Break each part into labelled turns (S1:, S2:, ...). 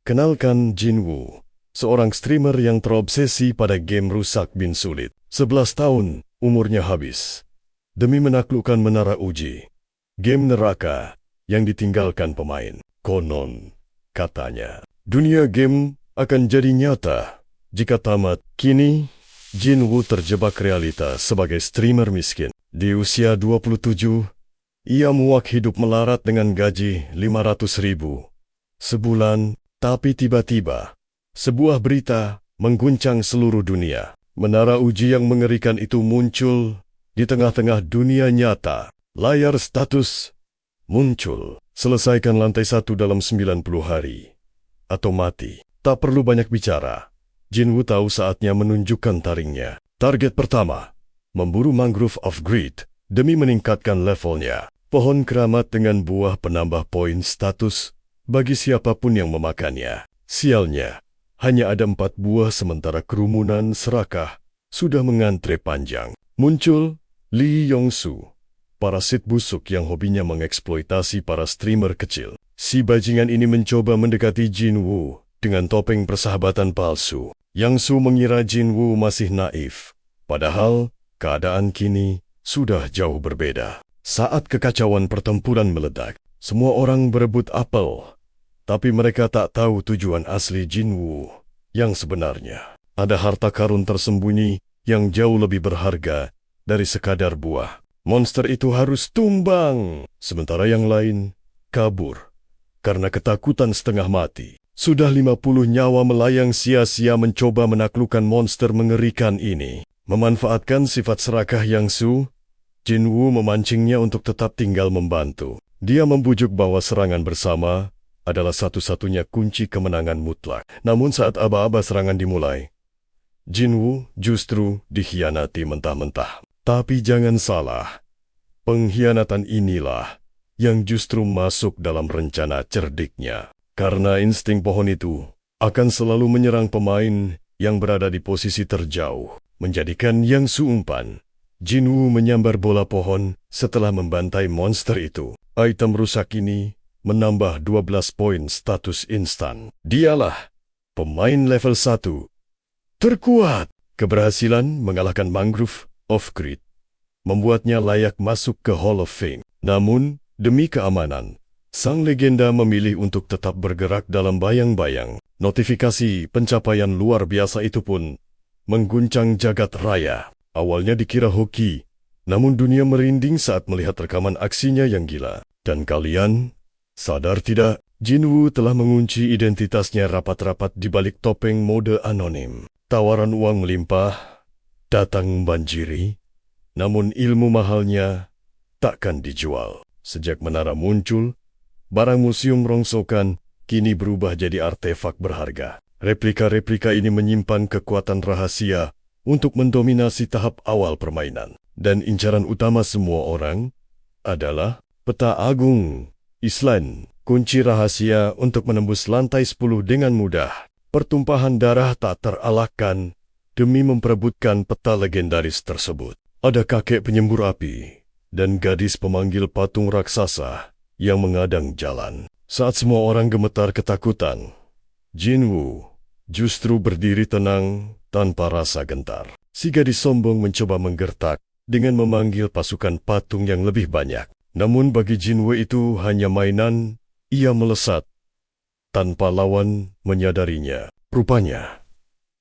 S1: Kenalkan Jinwoo, seorang streamer yang terobsesi pada game rusak bin sulit. 11 tahun umurnya habis demi menaklukkan menara uji, game neraka yang ditinggalkan pemain. Konon katanya, dunia game akan jadi nyata jika tamat. Kini, Jinwoo terjebak realita sebagai streamer miskin. Di usia 27, ia muak hidup melarat dengan gaji 500.000 sebulan. Tapi tiba-tiba, sebuah berita mengguncang seluruh dunia. Menara uji yang mengerikan itu muncul di tengah-tengah dunia nyata. Layar status muncul. Selesaikan lantai 1 dalam 90 hari. Atau mati. Tak perlu banyak bicara. Jinwoo tahu saatnya menunjukkan taringnya. Target pertama, memburu Mangrove of Greed demi meningkatkan levelnya. Pohon keramat dengan buah penambah poin status bagi siapapun yang memakannya. Sialnya, hanya ada 4 buah sementara kerumunan serakah sudah mengantre panjang. Muncul Lee Yong-soo, parasit busuk yang hobinya mengeksploitasi para streamer kecil. Si bajingan ini mencoba mendekati Jinwoo dengan topeng persahabatan palsu. Yang-soo mengira Jinwoo masih naif, padahal keadaan kini sudah jauh berbeda. Saat kekacauan pertempuran meledak, semua orang berebut apel. Tapi mereka tak tahu tujuan asli Jinwoo yang sebenarnya. Ada harta karun tersembunyi yang jauh lebih berharga dari sekadar buah. Monster itu harus tumbang, sementara yang lain kabur karena ketakutan setengah mati. Sudah 50 nyawa melayang sia-sia mencoba menaklukkan monster mengerikan ini. Memanfaatkan sifat serakah Yang-soo, Jinwoo memancingnya untuk tetap tinggal membantu. Dia membujuk bahwa serangan bersama adalah satu-satunya kunci kemenangan mutlak. Namun saat aba-aba serangan dimulai, Jinwoo justru dikhianati mentah-mentah. Tapi jangan salah, pengkhianatan inilah yang justru masuk dalam rencana cerdiknya. Karena insting pohon itu akan selalu menyerang pemain yang berada di posisi terjauh. Menjadikan Yang-soo umpan, Jinwoo menyambar bola pohon setelah membantai monster itu. Item rusak ini menambah 12 poin status instan. Dialah pemain level 1 terkuat. Keberhasilan mengalahkan Mangrove of Greed membuatnya layak masuk ke Hall of Fame. Namun, demi keamanan, sang legenda memilih untuk tetap bergerak dalam bayang-bayang. Notifikasi pencapaian luar biasa itu pun mengguncang jagat raya. Awalnya dikira hoki, namun dunia merinding saat melihat rekaman aksinya yang gila. Dan kalian sadar tidak, Jinwoo telah mengunci identitasnya rapat-rapat di balik topeng mode anonim. Tawaran uang melimpah datang membanjiri, namun ilmu mahalnya takkan dijual. Sejak menara muncul, barang museum rongsokan kini berubah jadi artefak berharga. Replika-replika ini menyimpan kekuatan rahasia untuk mendominasi tahap awal permainan. Dan incaran utama semua orang adalah peta agung Island, kunci rahasia untuk menembus lantai 10 dengan mudah. Pertumpahan darah tak terelakkan demi memperebutkan peta legendaris tersebut. Ada kakek penyembur api dan gadis pemanggil patung raksasa yang mengadang jalan. Saat semua orang gemetar ketakutan, Jinwoo justru berdiri tenang tanpa rasa gentar. Si gadis sombong mencoba menggertak dengan memanggil pasukan patung yang lebih banyak. Namun bagi Jinwoo itu hanya mainan. Ia melesat tanpa lawan menyadarinya. Rupanya,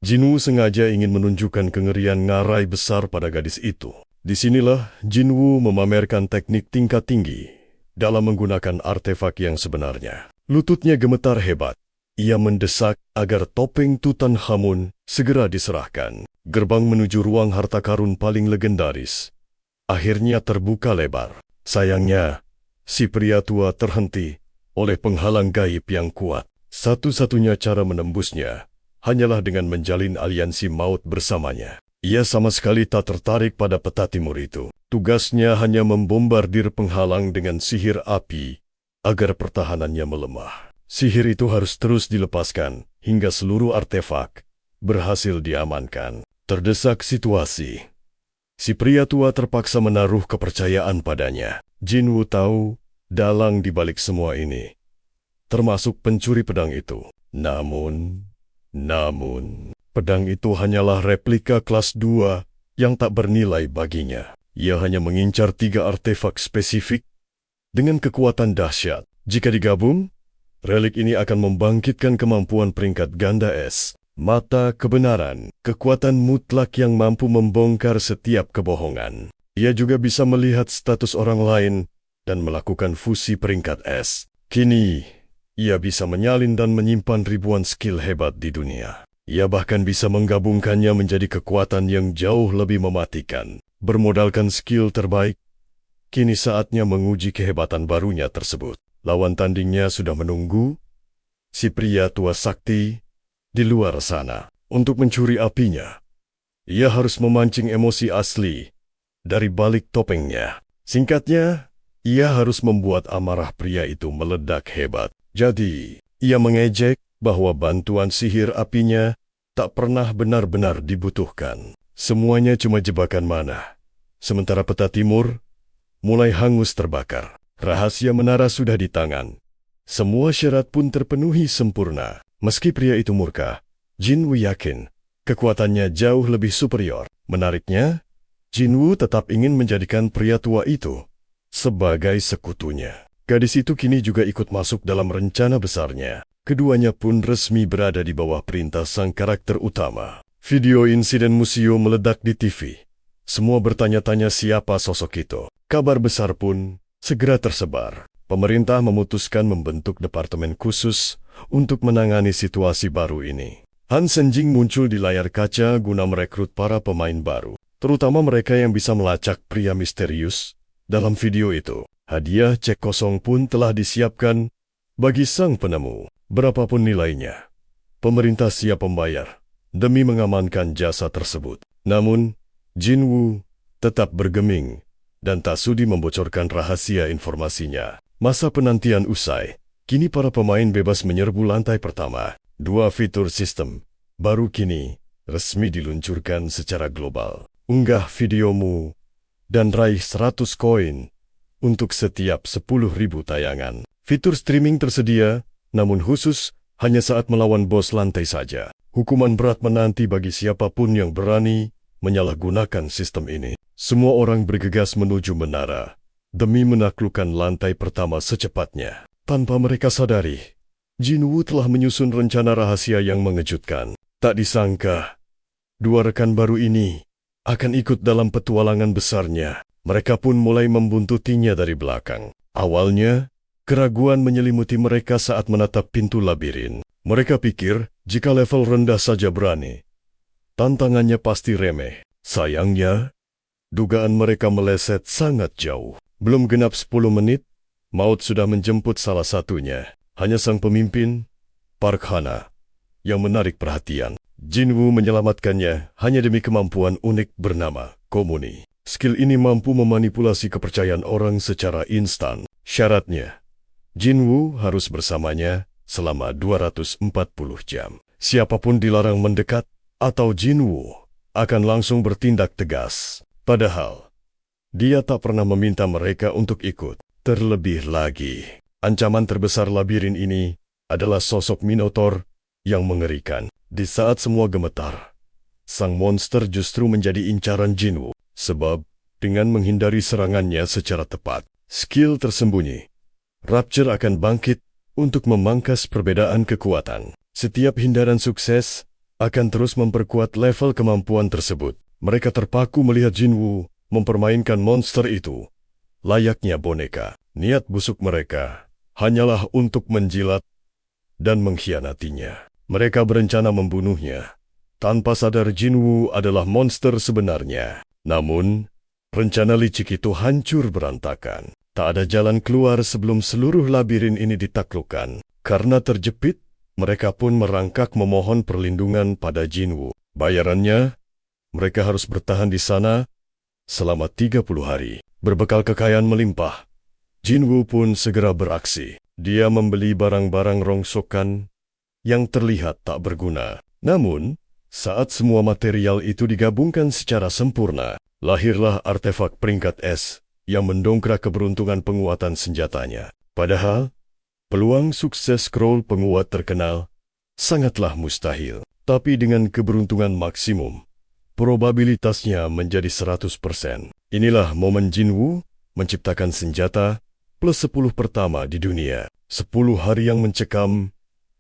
S1: Jinwoo sengaja ingin menunjukkan kengerian ngarai besar pada gadis itu. Disinilah Jinwoo memamerkan teknik tingkat tinggi dalam menggunakan artefak yang sebenarnya. Lututnya gemetar hebat. Ia mendesak agar topeng Tutankhamun segera diserahkan. Gerbang menuju ruang harta karun paling legendaris akhirnya terbuka lebar. Sayangnya, si pria tua terhenti oleh penghalang gaib yang kuat. Satu-satunya cara menembusnya hanyalah dengan menjalin aliansi maut bersamanya. Ia sama sekali tak tertarik pada peta timur itu. Tugasnya hanya membombardir penghalang dengan sihir api agar pertahanannya melemah. Sihir itu harus terus dilepaskan hingga seluruh artefak berhasil diamankan. Terdesak situasi, si pria tua terpaksa menaruh kepercayaan padanya. Jinwoo tahu dalang di balik semua ini, termasuk pencuri pedang itu. Namun, pedang itu hanyalah replika kelas 2 yang tak bernilai baginya. Ia hanya mengincar 3 artefak spesifik dengan kekuatan dahsyat. Jika digabung, relik ini akan membangkitkan kemampuan peringkat ganda es, mata kebenaran, kekuatan mutlak yang mampu membongkar setiap kebohongan. Ia juga bisa melihat status orang lain dan melakukan fusi peringkat es. Kini, ia bisa menyalin dan menyimpan ribuan skill hebat di dunia. Ia bahkan bisa menggabungkannya menjadi kekuatan yang jauh lebih mematikan. Bermodalkan skill terbaik, kini saatnya menguji kehebatan barunya tersebut. Lawan tandingnya sudah menunggu, si pria tua sakti di luar sana. Untuk mencuri apinya, ia harus memancing emosi asli dari balik topengnya. Singkatnya, ia harus membuat amarah pria itu meledak hebat. Jadi, ia mengejek bahwa bantuan sihir apinya tak pernah benar-benar dibutuhkan. Semuanya cuma jebakan mana. Sementara peta timur mulai hangus terbakar. Rahasia menara sudah di tangan. Semua syarat pun terpenuhi sempurna. Meski pria itu murka, Jinwu yakin kekuatannya jauh lebih superior. Menariknya, Jinwu tetap ingin menjadikan pria tua itu sebagai sekutunya. Gadis itu kini juga ikut masuk dalam rencana besarnya. Keduanya pun resmi berada di bawah perintah sang karakter utama. Video insiden museum meledak di TV. Semua bertanya-tanya siapa sosok itu. Kabar besar pun segera tersebar. Pemerintah memutuskan membentuk departemen khusus untuk menangani situasi baru ini. Han Senjing muncul di layar kaca guna merekrut para pemain baru, terutama mereka yang bisa melacak pria misterius dalam video itu. Hadiah cek kosong pun telah disiapkan bagi sang penemu. Berapapun nilainya, pemerintah siap membayar demi mengamankan jasa tersebut. Namun, Jinwu tetap bergeming dan tak sudi membocorkan rahasia informasinya. Masa penantian usai, kini para pemain bebas menyerbu lantai pertama. 2 fitur sistem baru kini resmi diluncurkan secara global. Unggah videomu dan raih 100 koin untuk setiap 10.000 tayangan. Fitur streaming tersedia, namun khusus hanya saat melawan bos lantai saja. Hukuman berat menanti bagi siapapun yang berani menyalahgunakan sistem ini. Semua orang bergegas menuju menara demi menaklukkan lantai pertama secepatnya. Tanpa mereka sadari, Jinwu telah menyusun rencana rahasia yang mengejutkan. Tak disangka, 2 rekan baru ini akan ikut dalam petualangan besarnya. Mereka pun mulai membuntutinya dari belakang. Awalnya, keraguan menyelimuti mereka saat menatap pintu labirin. Mereka pikir jika level rendah saja berani, tantangannya pasti remeh. Sayangnya, dugaan mereka meleset sangat jauh. Belum genap 10 menit, maut sudah menjemput salah satunya. Hanya sang pemimpin, Park Hana, yang menarik perhatian. Jinwu menyelamatkannya hanya demi kemampuan unik bernama Komuni. Skill ini mampu memanipulasi kepercayaan orang secara instan. Syaratnya, Jinwu harus bersamanya selama 240 jam. Siapapun dilarang mendekat atau Jinwu akan langsung bertindak tegas. Padahal, dia tak pernah meminta mereka untuk ikut. Terlebih lagi, ancaman terbesar labirin ini adalah sosok Minotaur yang mengerikan. Di saat semua gemetar, sang monster justru menjadi incaran Jinwu. Sebab, dengan menghindari serangannya secara tepat, skill tersembunyi, Rapture akan bangkit untuk memangkas perbedaan kekuatan. Setiap hindaran sukses akan terus memperkuat level kemampuan tersebut. Mereka terpaku melihat Jinwu mempermainkan monster itu layaknya boneka. Niat busuk mereka hanyalah untuk menjilat dan mengkhianatinya. Mereka berencana membunuhnya. Tanpa sadar Jinwu adalah monster sebenarnya. Namun, rencana licik itu hancur berantakan. Tak ada jalan keluar sebelum seluruh labirin ini ditaklukkan. Karena terjepit, mereka pun merangkak memohon perlindungan pada Jinwu. Bayarannya, mereka harus bertahan di sana selama 30 hari. Berbekal kekayaan melimpah, Jinwu pun segera beraksi. Dia membeli barang-barang rongsokan yang terlihat tak berguna. Namun, saat semua material itu digabungkan secara sempurna, lahirlah artefak peringkat es yang mendongkrak keberuntungan penguatan senjatanya. Padahal, peluang sukses scroll penguat terkenal sangatlah mustahil. Tapi dengan keberuntungan maksimum, probabilitasnya menjadi 100%. Inilah momen Jinwu menciptakan senjata plus 10 pertama di dunia. 10 hari yang mencekam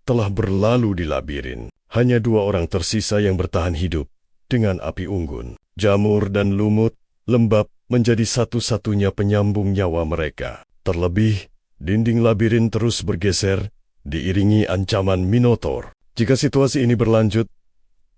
S1: telah berlalu di labirin. Hanya 2 orang tersisa yang bertahan hidup dengan api unggun. Jamur dan lumut lembab menjadi satu-satunya penyambung nyawa mereka. Terlebih, dinding labirin terus bergeser, diiringi ancaman Minotaur. Jika situasi ini berlanjut,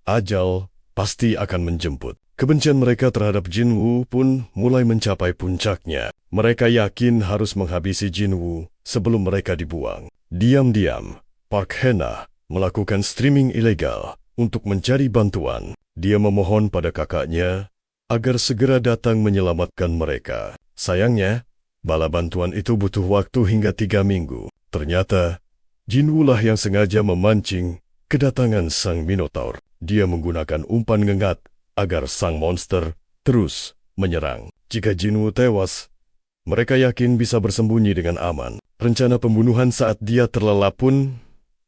S1: ajal pasti akan menjemput. Kebencian mereka terhadap Jinwu pun mulai mencapai puncaknya. Mereka yakin harus menghabisi Jinwu sebelum mereka dibuang. Diam-diam, Park Hena melakukan streaming ilegal untuk mencari bantuan. Dia memohon pada kakaknya agar segera datang menyelamatkan mereka. Sayangnya, bala bantuan itu butuh waktu hingga 3 minggu. Ternyata, Jinwu lah yang sengaja memancing kedatangan sang Minotaur. Dia menggunakan umpan ngengat agar sang monster terus menyerang. Jika Jinwu tewas, mereka yakin bisa bersembunyi dengan aman. Rencana pembunuhan saat dia terlelap pun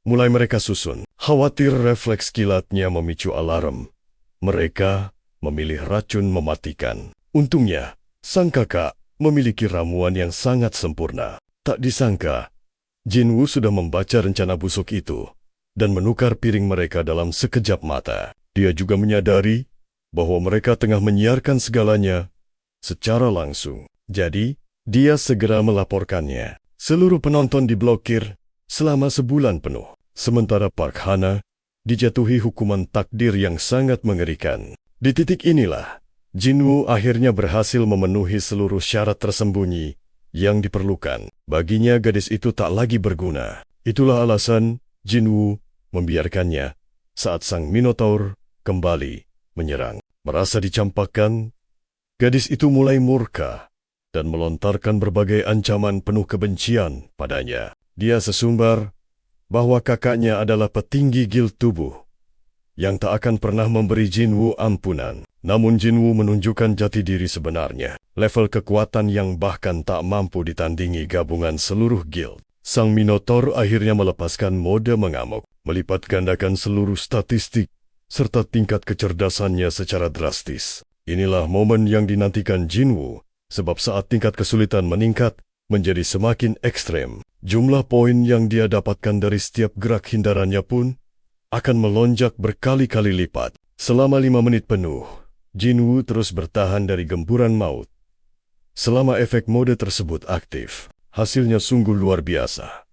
S1: mulai mereka susun. Khawatir refleks kilatnya memicu alarm, mereka memilih racun mematikan. Untungnya, sang kakak memiliki ramuan yang sangat sempurna. Tak disangka, Jinwu sudah membaca rencana busuk itu dan menukar piring mereka dalam sekejap mata. Dia juga menyadari bahwa mereka tengah menyiarkan segalanya secara langsung. Jadi, dia segera melaporkannya. Seluruh penonton diblokir selama sebulan penuh. Sementara Park Hana dijatuhi hukuman takdir yang sangat mengerikan. Di titik inilah, Jinwu akhirnya berhasil memenuhi seluruh syarat tersembunyi yang diperlukan. Baginya gadis itu tak lagi berguna. Itulah alasan Jinwu membiarkannya saat sang Minotaur kembali menyerang. Merasa dicampakkan, gadis itu mulai murka dan melontarkan berbagai ancaman penuh kebencian padanya. Dia sesumbar bahwa kakaknya adalah petinggi Guild Tubuh yang tak akan pernah memberi Jinwu ampunan. Namun Jinwu menunjukkan jati diri sebenarnya, level kekuatan yang bahkan tak mampu ditandingi gabungan seluruh guild. Sang Minotaur akhirnya melepaskan mode mengamuk, melipat gandakan seluruh statistik serta tingkat kecerdasannya secara drastis. Inilah momen yang dinantikan Jinwu, sebab saat tingkat kesulitan meningkat menjadi semakin ekstrem, jumlah poin yang dia dapatkan dari setiap gerak hindarannya pun akan melonjak berkali-kali lipat. Selama 5 menit penuh, Jinwu terus bertahan dari gempuran maut. Selama efek mode tersebut aktif, hasilnya sungguh luar biasa.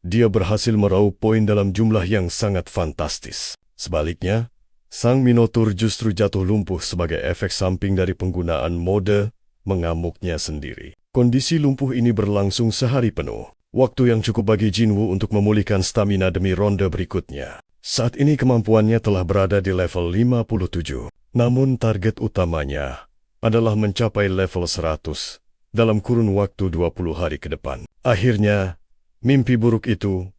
S1: Dia berhasil meraup poin dalam jumlah yang sangat fantastis. Sebaliknya, sang Minotaur justru jatuh lumpuh sebagai efek samping dari penggunaan mode mengamuknya sendiri. Kondisi lumpuh ini berlangsung sehari penuh, waktu yang cukup bagi Jinwu untuk memulihkan stamina demi ronde berikutnya. Saat ini kemampuannya telah berada di level 57, namun target utamanya adalah mencapai level 100 dalam kurun waktu 20 hari ke depan. Akhirnya, mimpi buruk itu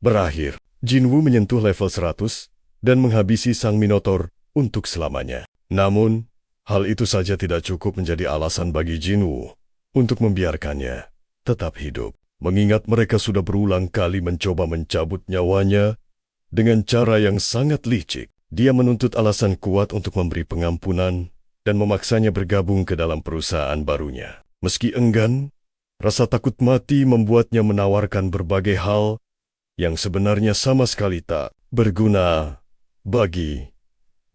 S1: berakhir. Jinwu menyentuh level 100 dan menghabisi sang Minotaur untuk selamanya. Namun, hal itu saja tidak cukup menjadi alasan bagi Jinwu untuk membiarkannya tetap hidup. Mengingat mereka sudah berulang kali mencoba mencabut nyawanya dengan cara yang sangat licik, dia menuntut alasan kuat untuk memberi pengampunan dan memaksanya bergabung ke dalam perusahaan barunya. Meski enggan, rasa takut mati membuatnya menawarkan berbagai hal yang sebenarnya sama sekali tak berguna bagi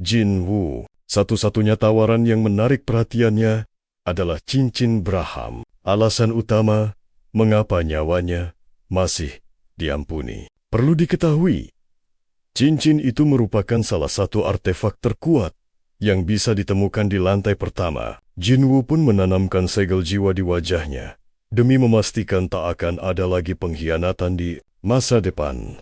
S1: Jinwu. Satu-satunya tawaran yang menarik perhatiannya adalah cincin Braham. Alasan utama mengapa nyawanya masih diampuni. Perlu diketahui, cincin itu merupakan salah satu artefak terkuat yang bisa ditemukan di lantai pertama. Jinwu pun menanamkan segel jiwa di wajahnya demi memastikan tak akan ada lagi pengkhianatan di masa depan.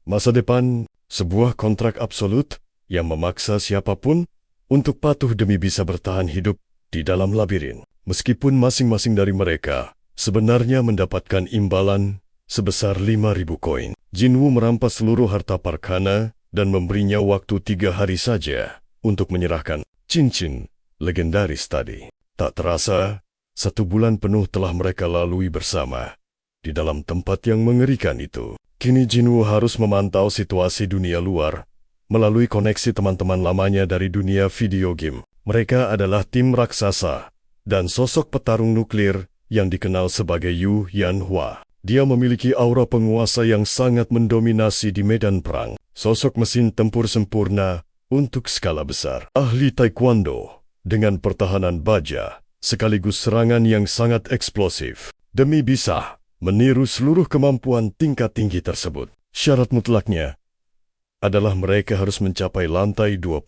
S1: Masa depan, sebuah kontrak absolut yang memaksa siapapun untuk patuh demi bisa bertahan hidup di dalam labirin. Meskipun masing-masing dari mereka sebenarnya mendapatkan imbalan sebesar 5.000 koin. Jinwu merampas seluruh harta Park Hana dan memberinya waktu 3 hari saja untuk menyerahkan cincin legendaris tadi. Tak terasa, 1 bulan penuh telah mereka lalui bersama di dalam tempat yang mengerikan itu. Kini Jinwoo harus memantau situasi dunia luar melalui koneksi teman-teman lamanya dari dunia video game. Mereka adalah tim raksasa dan sosok petarung nuklir yang dikenal sebagai Yu Yanhua. Dia memiliki aura penguasa yang sangat mendominasi di medan perang. Sosok mesin tempur sempurna untuk skala besar. Ahli taekwondo dengan pertahanan baja sekaligus serangan yang sangat eksplosif. Demi bisa meniru seluruh kemampuan tingkat tinggi tersebut, syarat mutlaknya adalah mereka harus mencapai lantai 20.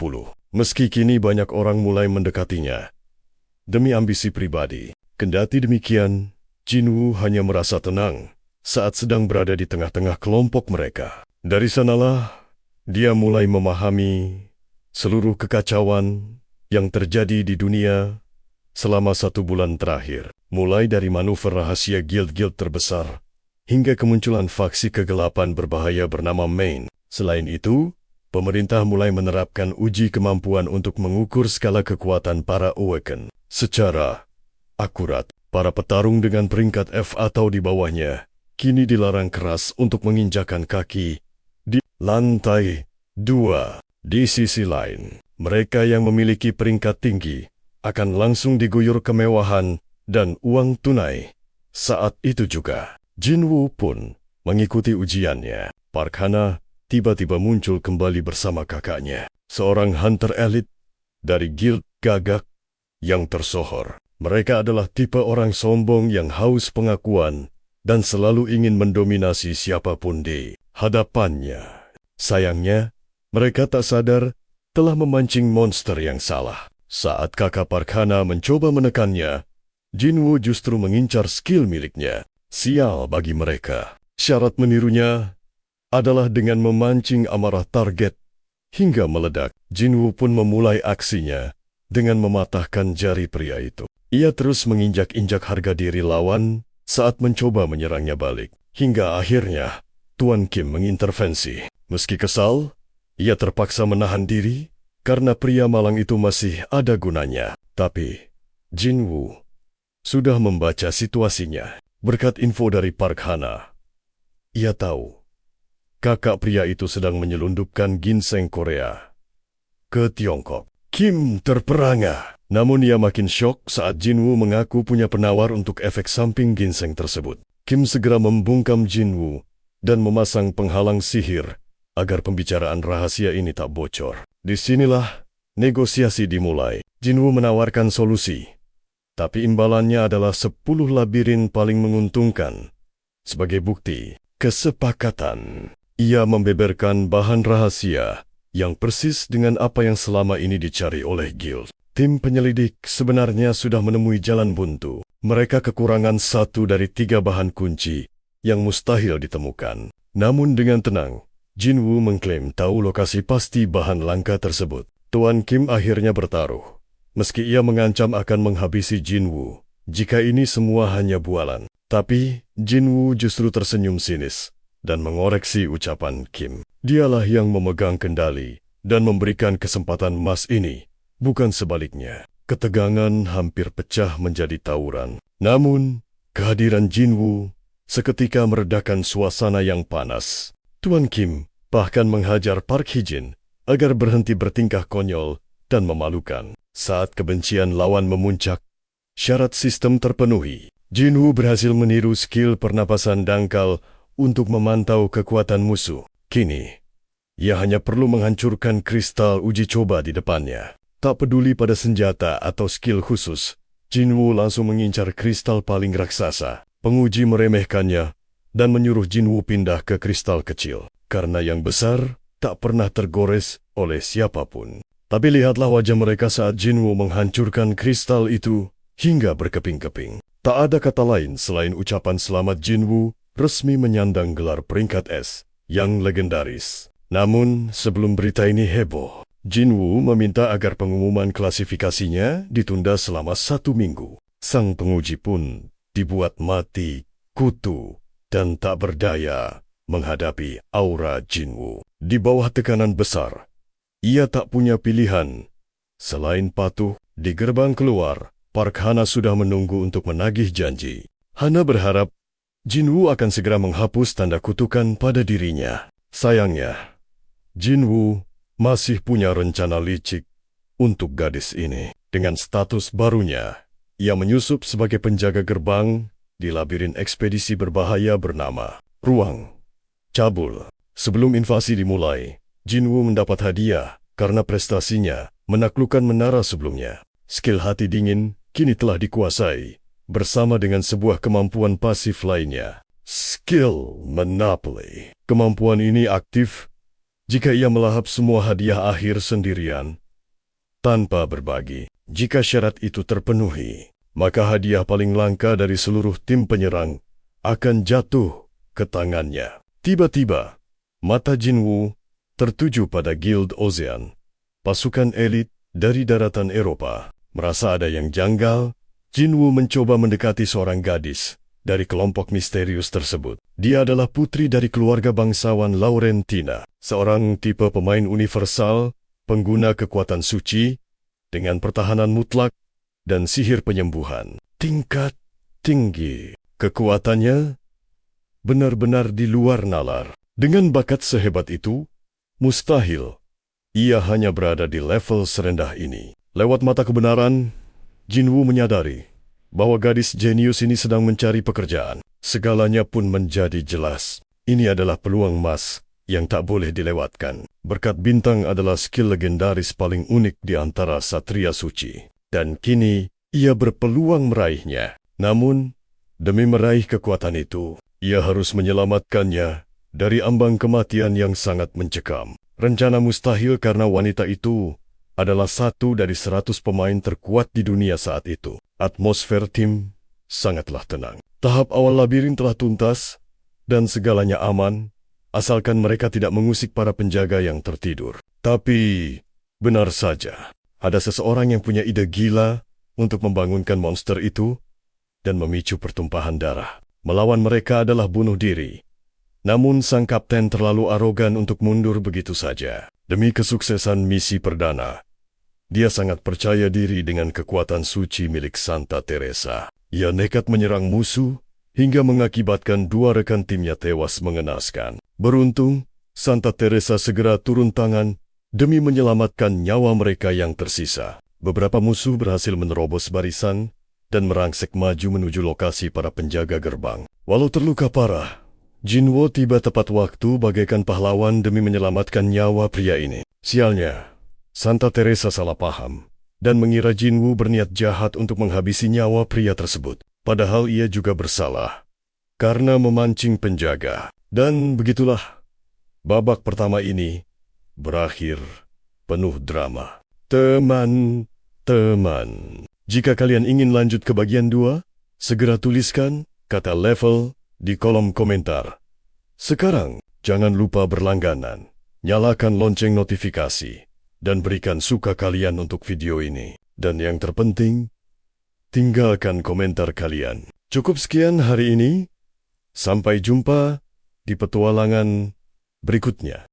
S1: Meski kini banyak orang mulai mendekatinya demi ambisi pribadi. Kendati demikian, Jinwoo hanya merasa tenang saat sedang berada di tengah-tengah kelompok mereka. Dari sanalah dia mulai memahami seluruh kekacauan yang terjadi di dunia selama 1 bulan terakhir. Mulai dari manuver rahasia guild-guild terbesar hingga kemunculan faksi kegelapan berbahaya bernama Main. Selain itu, pemerintah mulai menerapkan uji kemampuan untuk mengukur skala kekuatan para Awaken. Secara akurat, para petarung dengan peringkat F atau di bawahnya kini dilarang keras untuk menginjakan kaki di lantai 2. Di sisi lain, mereka yang memiliki peringkat tinggi akan langsung diguyur kemewahan dan uang tunai. Saat itu juga, Jinwoo pun mengikuti ujiannya. Park Hana tiba-tiba muncul kembali bersama kakaknya, seorang hunter elit dari guild gagak yang tersohor. Mereka adalah tipe orang sombong yang haus pengakuan dan selalu ingin mendominasi siapapun di hadapannya. Sayangnya, mereka tak sadar telah memancing monster yang salah. Saat kakak Park Hana mencoba menekannya, Jinwoo justru mengincar skill miliknya. Sial bagi mereka. Syarat menirunya adalah dengan memancing amarah target hingga meledak. Jinwoo pun memulai aksinya dengan mematahkan jari pria itu. Ia terus menginjak-injak harga diri lawan saat mencoba menyerangnya balik. Hingga akhirnya, Tuan Kim mengintervensi. Meski kesal, ia terpaksa menahan diri karena pria malang itu masih ada gunanya. Tapi, Jinwoo sudah membaca situasinya. Berkat info dari Park Hana, ia tahu kakak pria itu sedang menyelundupkan ginseng Korea ke Tiongkok. Kim terperangah, namun ia makin syok saat Jinwoo mengaku punya penawar untuk efek samping ginseng tersebut. Kim segera membungkam Jinwoo dan memasang penghalang sihir agar pembicaraan rahasia ini tak bocor. Disinilah negosiasi dimulai. Jinwoo menawarkan solusi, tapi imbalannya adalah 10 labirin paling menguntungkan. Sebagai bukti kesepakatan, ia membeberkan bahan rahasia yang persis dengan apa yang selama ini dicari oleh guild. Tim penyelidik sebenarnya sudah menemui jalan buntu. Mereka kekurangan 1 dari 3 bahan kunci yang mustahil ditemukan. Namun dengan tenang, Jinwoo mengklaim tahu lokasi pasti bahan langka tersebut. Tuan Kim akhirnya bertaruh. Meski ia mengancam akan menghabisi Jinwoo jika ini semua hanya bualan. Tapi Jinwoo justru tersenyum sinis dan mengoreksi ucapan Kim. Dialah yang memegang kendali dan memberikan kesempatan emas ini, bukan sebaliknya. Ketegangan hampir pecah menjadi tawuran. Namun, kehadiran Jinwoo seketika meredakan suasana yang panas. Tuan Kim bahkan menghajar Park Hee-jin agar berhenti bertingkah konyol dan memalukan. Saat kebencian lawan memuncak, syarat sistem terpenuhi. Jinwoo berhasil meniru skill pernapasan dangkal untuk memantau kekuatan musuh. Kini, ia hanya perlu menghancurkan kristal uji coba di depannya. Tak peduli pada senjata atau skill khusus, Jinwoo langsung mengincar kristal paling raksasa. Penguji meremehkannya dan menyuruh Jinwoo pindah ke kristal kecil, karena yang besar tak pernah tergores oleh siapapun. Tapi lihatlah wajah mereka saat Jinwoo menghancurkan kristal itu hingga berkeping-keping. Tak ada kata lain selain ucapan selamat Jinwoo resmi menyandang gelar peringkat S yang legendaris. Namun, sebelum berita ini heboh, Jinwoo meminta agar pengumuman klasifikasinya ditunda selama 1 minggu. Sang penguji pun dibuat mati, kutu, dan tak berdaya menghadapi aura Jinwoo. Di bawah tekanan besar, ia tak punya pilihan. Selain patuh, di gerbang keluar, Park Hana sudah menunggu untuk menagih janji. Hana berharap Jinwoo akan segera menghapus tanda kutukan pada dirinya. Sayangnya, Jinwoo masih punya rencana licik untuk gadis ini. Dengan status barunya, ia menyusup sebagai penjaga gerbang di labirin ekspedisi berbahaya bernama Ruang Cabul. Sebelum invasi dimulai, Jinwoo mendapat hadiah karena prestasinya menaklukkan menara sebelumnya. Skill hati dingin kini telah dikuasai, bersama dengan sebuah kemampuan pasif lainnya. Skill Monopoly. Kemampuan ini aktif jika ia melahap semua hadiah akhir sendirian, tanpa berbagi. Jika syarat itu terpenuhi, maka hadiah paling langka dari seluruh tim penyerang akan jatuh ke tangannya. Tiba-tiba, mata Jinwoo tertuju pada Guild Ozean, pasukan elit dari daratan Eropa. Merasa ada yang janggal, Jinwoo mencoba mendekati seorang gadis dari kelompok misterius tersebut. Dia adalah putri dari keluarga bangsawan Laurentina, seorang tipe pemain universal, pengguna kekuatan suci, dengan pertahanan mutlak dan sihir penyembuhan. Tingkat tinggi. Kekuatannya benar-benar di luar nalar. Dengan bakat sehebat itu, mustahil ia hanya berada di level serendah ini. Lewat mata kebenaran, Jinwoo menyadari bahwa gadis jenius ini sedang mencari pekerjaan. Segalanya pun menjadi jelas. Ini adalah peluang emas yang tak boleh dilewatkan. Berkat bintang adalah skill legendaris paling unik di antara Satria Suci. Dan kini, ia berpeluang meraihnya. Namun, demi meraih kekuatan itu, ia harus menyelamatkannya dari ambang kematian yang sangat mencekam. Rencana mustahil karena wanita itu adalah satu dari 100 pemain terkuat di dunia saat itu. Atmosfer tim sangatlah tenang. Tahap awal labirin telah tuntas dan segalanya aman, asalkan mereka tidak mengusik para penjaga yang tertidur. Tapi, benar saja, ada seseorang yang punya ide gila untuk membangunkan monster itu dan memicu pertumpahan darah. Melawan mereka adalah bunuh diri. Namun sang kapten terlalu arogan untuk mundur begitu saja. Demi kesuksesan misi perdana, dia sangat percaya diri dengan kekuatan suci milik Santa Teresa. Ia nekat menyerang musuh hingga mengakibatkan 2 rekan timnya tewas mengenaskan. Beruntung, Santa Teresa segera turun tangan demi menyelamatkan nyawa mereka yang tersisa. Beberapa musuh berhasil menerobos barisan dan merangsek maju menuju lokasi para penjaga gerbang. Walau terluka parah, Jinwoo tiba tepat waktu bagaikan pahlawan demi menyelamatkan nyawa pria ini. Sialnya, Santa Teresa salah paham dan mengira Jinwoo berniat jahat untuk menghabisi nyawa pria tersebut. Padahal ia juga bersalah karena memancing penjaga. Dan begitulah, babak pertama ini berakhir penuh drama. Teman-teman, jika kalian ingin lanjut ke bagian 2, segera tuliskan kata level di kolom komentar. Sekarang, jangan lupa berlangganan, nyalakan lonceng notifikasi, dan berikan suka kalian untuk video ini. Dan yang terpenting, tinggalkan komentar kalian. Cukup sekian hari ini, sampai jumpa di petualangan berikutnya.